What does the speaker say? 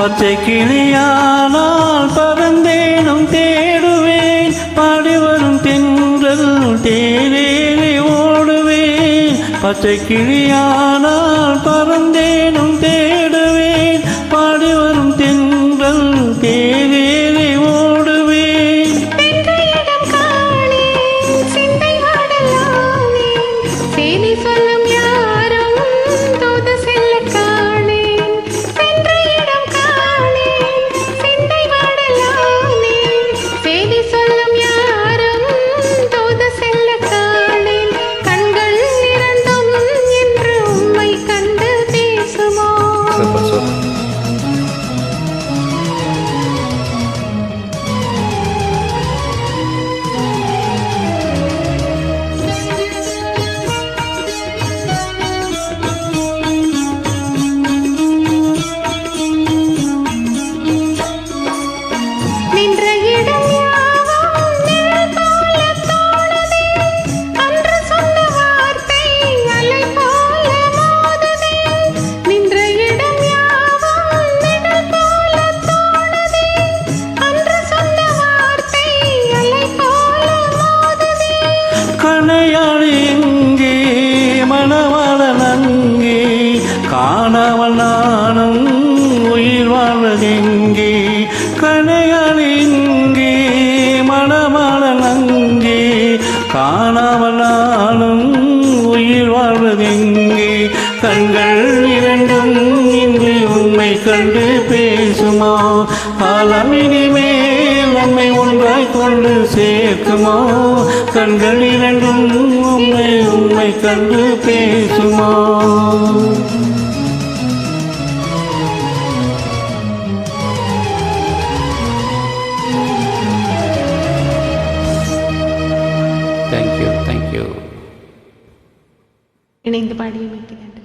பச்சை கிளியானால் பறந்தேனும் தேடுவேன், பாடி வரும் தென்றல் தேரேறி ஓடுவேன். பச்சை கிளியானால் பறந்தேனும் தேடுவேன், பாடி வரும் தென்றல் தேரேறி ஓடுவேன். சொல்லும் யாரும் தூது செல்ல காணேன், சென்ற இடம் காணேன், சிந்தை வாடலானே. செய்தி சொல்லும் யாரும் தூது செல்ல காணேன், கண்கள் இரண்டும் என்று உம்மை கண்டு பேசுமோ? நின்ற இடம் யாவும் நிழல் போல தோணுதே, அன்று சொன்ன வார்த்தை அலை போல மோதுதே. நின்ற இடம் யாவும் நிழல் போல தோணுதே, அன்று சொன்ன வார்த்தை அலை போல மோதுதே. கணையாளி எங்கே மணவாளன் அங்கே, காணாமல் நானும் உயிர் வாழ்வதெங்கே. கணையாளி எங்கே மணவாளன் அங்கே, காணாமல் நானும் உயிர் வாழ்வதெங்கே. கண்கள் இரண்டும் இன்று உண்மை கண்டு பேசுமா? காலமினி மேல் நம்மை ஒன்றாய் கொண்டு சேர்க்குமா? கண்கள் இரண்டும் உண்மை கண்டு பேசுமா? தேங்க்யூ. இணைந்து பாடியமைக்கு நன்றி.